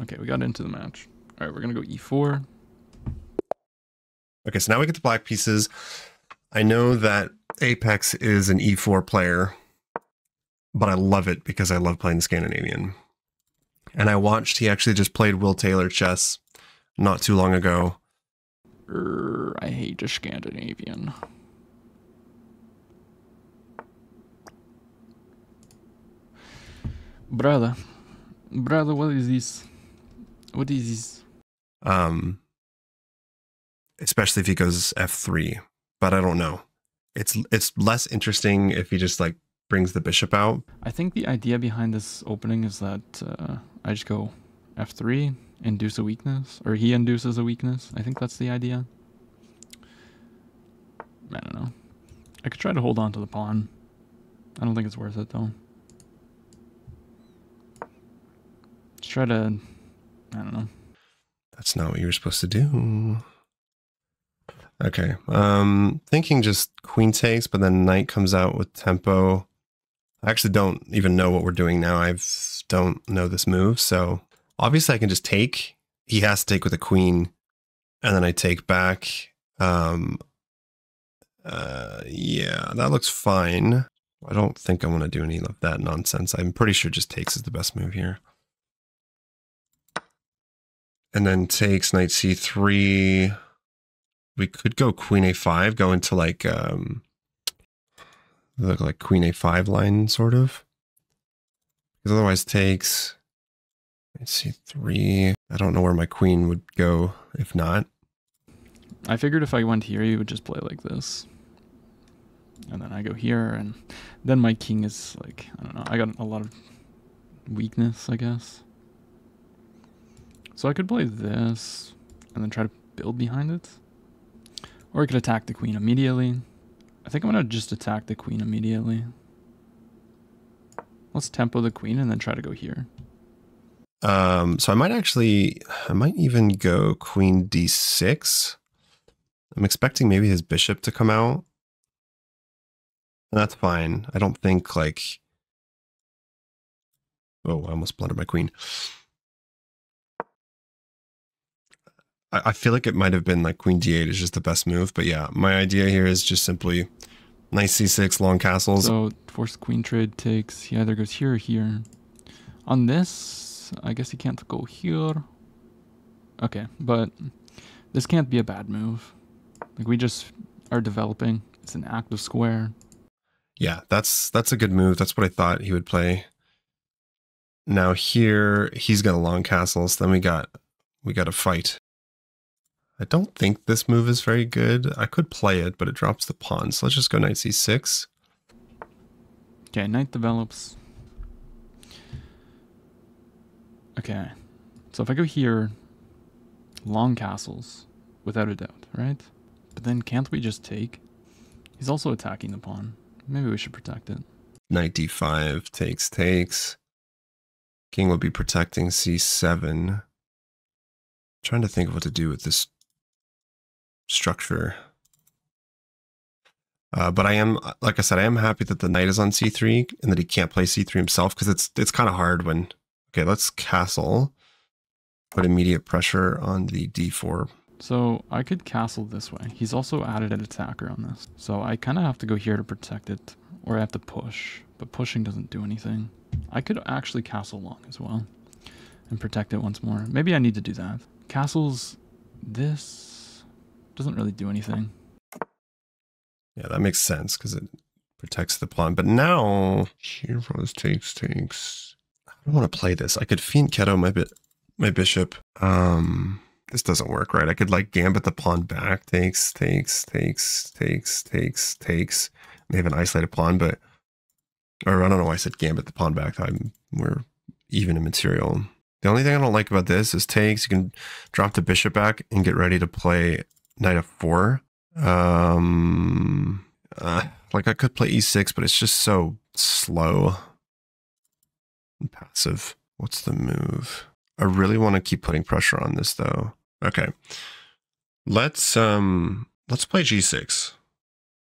Okay, we got into the match. All right, we're gonna go e4. Okay, so now we get the black pieces. I know that Apex is an e4 player, but I love it because I love playing the Scandinavian. And I watched, he actually just played Will Taylor chess not too long ago. I hate the Scandinavian. Brother, what is this? What is this? Especially if he goes f3, but I don't know. It's less interesting if he just like brings the bishop out. I think the idea behind this opening is that I just go f3, induce a weakness, or he induces a weakness. I think that's the idea. I don't know. I could try to hold on to the pawn. I don't think it's worth it though. Let's try to, I don't know. That's not what you were supposed to do. Okay, thinking just queen takes, but then knight comes out with tempo. I actually don't even know what we're doing now. I don't know this move, so obviously I can just take. He has to take with a queen, and then I take back. Yeah, that looks fine. I don't think I want to do any of that nonsense. I'm pretty sure just takes is the best move here. And then takes knight c3. We could go queen a5, go into like look like queen a5 line sort of. Because otherwise takes knight c3. I don't know where my queen would go if not. I figured if I went here, he would just play like this. And then I go here, and then my king is like, I don't know, I got a lot of weakness, I guess. So I could play this, and then try to build behind it. Or I could attack the queen immediately. I think I'm going to just attack the queen immediately. Let's tempo the queen and then try to go here. So I might even go queen d6. I'm expecting maybe his bishop to come out. And that's fine. I don't think like... Oh, I almost blundered my queen. I feel like it might have been like queen d8 is just the best move. But yeah, my idea here is just simply knight c6, long castles. So forced queen trade takes, he either goes here or here. On this, I guess he can't go here. Okay, but this can't be a bad move. Like we just are developing. It's an active square. Yeah, that's a good move. That's what I thought he would play. Now here, he's got a long castle, so then we got a fight. I don't think this move is very good. I could play it, but it drops the pawn. So let's just go knight c6. Okay, knight develops. Okay, so if I go here, long castles, without a doubt, right? But then can't we just take? He's also attacking the pawn. Maybe we should protect it. Knight d5, takes. King will be protecting c7. Trying to think of what to do with this structure. But I am, like I said, I am happy that the knight is on c3 and that he can't play c3 himself because it's kind of hard when... Okay, let's castle. Put immediate pressure on the d4. So I could castle this way. He's also added an attacker on this. So I kind of have to go here to protect it, or I have to push. But pushing doesn't do anything. I could actually castle long as well and protect it once more. Maybe I need to do that. Castles, this doesn't really do anything. Yeah, that makes sense because it protects the pawn. But now, here was takes. I don't want to play this. I could fiend Keto my bishop. This doesn't work, right? I could like gambit the pawn back. Takes. May have an isolated pawn, but... Or I don't know why I said gambit the pawn back. We're even in material. The only thing I don't like about this is takes. You can drop the bishop back and get ready to play knight f4. Like I could play e6, but it's just so slow and passive. What's the move? I really want to keep putting pressure on this though. Okay. Let's play g6.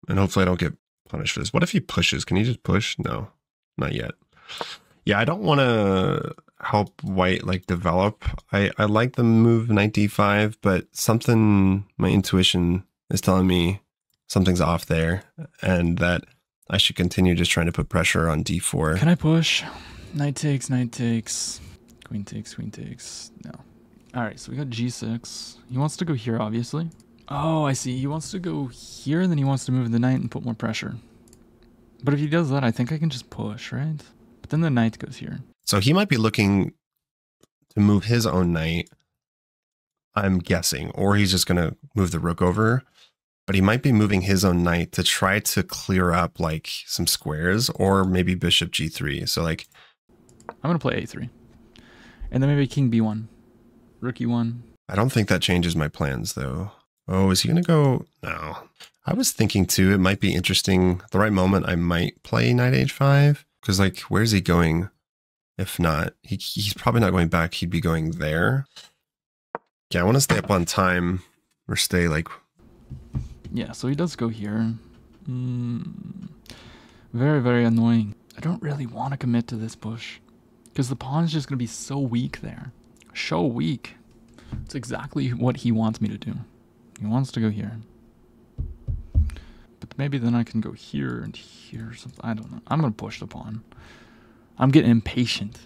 And hopefully I don't get punished for this. What if he pushes? Can he just push? No, not yet. Yeah, I don't want to help white like develop. I like the move knight d5, but something, my intuition is telling me something's off there, and that I should continue just trying to put pressure on d4. Can I push? Knight takes, queen takes. No. All right, so we got g6. He wants to go here, obviously. Oh, I see. He wants to go here, and then he wants to move the knight and put more pressure. But if he does that, I think I can just push, right? But then the knight goes here. So he might be looking to move his own knight, I'm guessing, or he's just going to move the rook over. But he might be moving his own knight to try to clear up like some squares, or maybe bishop g3. So like, I'm going to play a3. And then maybe king b1, rook e1. I don't think that changes my plans though. Oh, is he going to go? No. I was thinking too, it might be interesting. At the right moment, I might play knight h5. Because like, where's he going? If not, he's probably not going back. He'd be going there. Yeah, I want to stay up on time or stay like... Yeah, so he does go here. Very, very annoying. I don't really want to commit to this push because the pawn's just going to be so weak there. So weak. It's exactly what he wants me to do. He wants to go here. But maybe then I can go here and here or something. I don't know. I'm going to push the pawn. I'm getting impatient.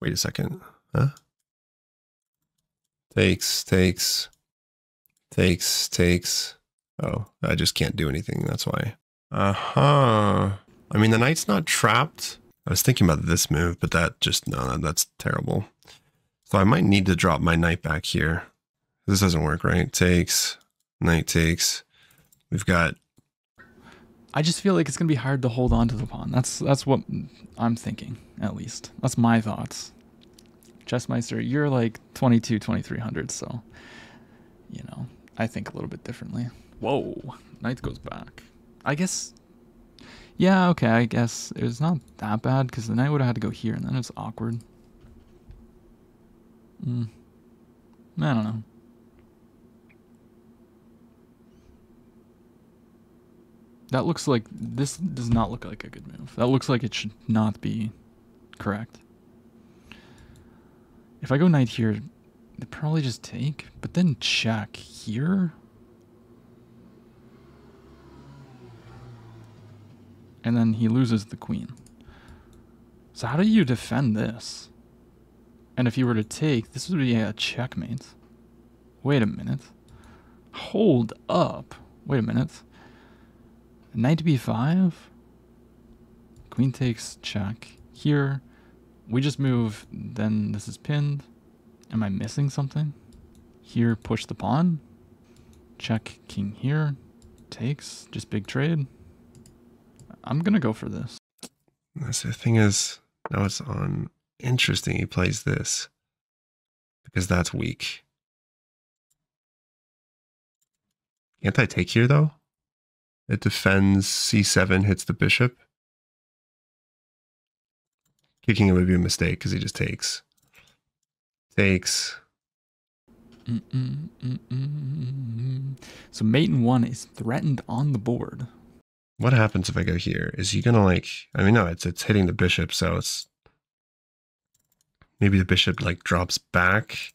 Wait a second. Huh? Takes. Oh, I just can't do anything. That's why. I mean, the knight's not trapped. I was thinking about this move, but that just, no, that's terrible. So I might need to drop my knight back here. This doesn't work, right? Takes, knight takes. We've got... I just feel like it's going to be hard to hold on to the pawn. That's what I'm thinking, at least. That's my thoughts. Chessmeister, you're like 2300, so, you know, I think a little bit differently. Whoa, knight goes back. I guess, yeah, okay, I guess it was not that bad because the knight would have had to go here and then it's awkward. I don't know. That looks like, this does not look like a good move. That looks like it should not be correct. If I go knight here, they probably just take, but then check here. And then he loses the queen. So how do you defend this? And if you were to take, this would be a checkmate. Wait a minute. Hold up. Wait a minute. Knight b5. Queen takes, check. Here. We just move, then this is pinned. Am I missing something? Here, push the pawn. Check, king here. Takes, just big trade. I'm gonna go for this. The thing is, now it's on. Interesting, he plays this. Because that's weak. Can't I take here, though? It defends c7, hits the bishop. Kicking it would be a mistake because he just takes. Takes. So mate in 1 is threatened on the board. What happens if I go here? Is he gonna like... I mean, no, it's hitting the bishop, so it's... Maybe the bishop like drops back.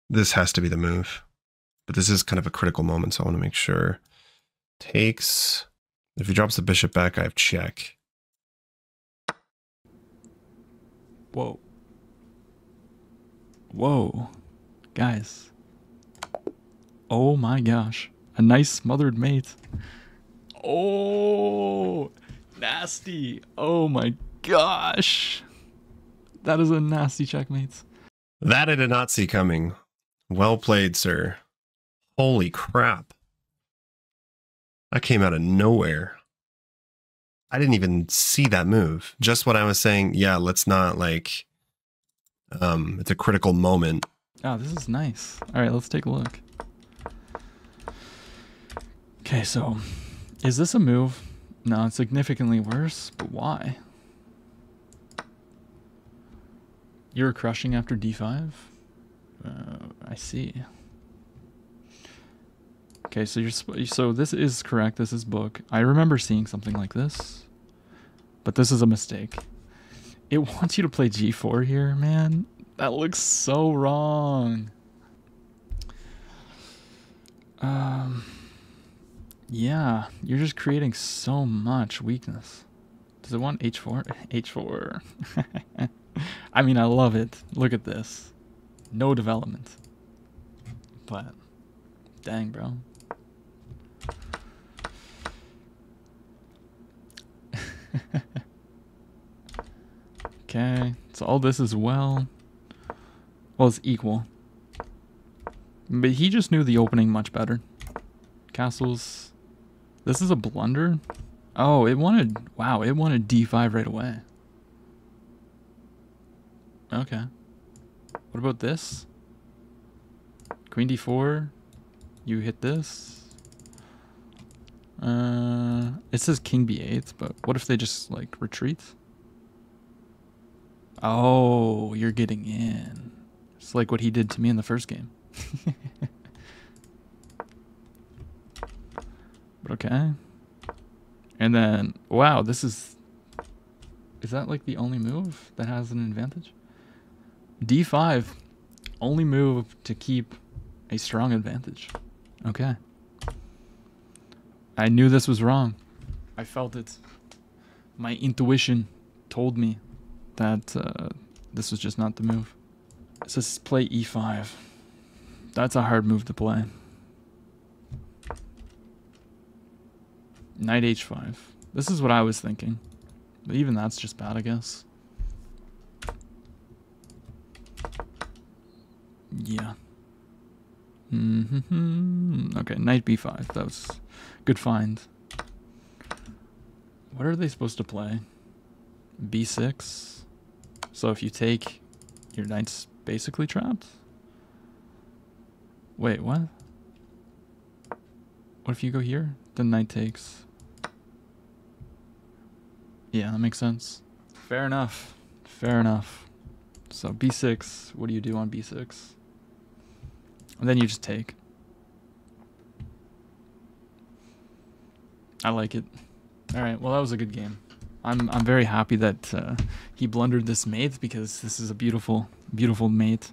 This has to be the move. But this is kind of a critical moment, so I want to make sure. Takes. If he drops the bishop back, I have check. Whoa. Whoa. Guys. Oh my gosh. A nice smothered mate. Oh, nasty. Oh my gosh. That is a nasty checkmate. That I did not see coming. Well played, sir. Holy crap. That came out of nowhere. I didn't even see that move. Just what I was saying, yeah, let's not like... it's a critical moment. Oh, this is nice. All right, let's take a look. Okay, so is this a move? No, it's significantly worse, but why? You're crushing after d5? I see. Okay, so this is correct. This is book. I remember seeing something like this, but this is a mistake. It wants you to play g4 here, man. That looks so wrong. Yeah, you're just creating so much weakness. Does it want h4? h4. I mean, I love it. Look at this. No development. But, dang, bro. Okay, so all this is well, it's equal. But he just knew the opening much better. Castles. This is a blunder? Oh, it wanted, wow, it wanted d5 right away. Okay. What about this? Queen d4. You hit this. It says king b8, but what if they just, like, retreat? Oh, you're getting in. It's like what he did to me in the first game. But okay. And then, wow, this is that like the only move that has an advantage? D5, only move to keep a strong advantage. Okay. I knew this was wrong. I felt it. My intuition told me that this was just not the move. It says play e5. That's a hard move to play. Knight h5. This is what I was thinking. But even that's just bad, I guess. Yeah. Okay, knight b5. That was good find. What are they supposed to play? b6. So if you take, your knight's basically trapped? Wait, what? What if you go here? Then knight takes. Yeah, that makes sense. Fair enough. Fair enough. So b6, what do you do on b6? And then you just take. I like it. All right, well, that was a good game. I'm very happy that he blundered this mate, because this is a beautiful, beautiful mate.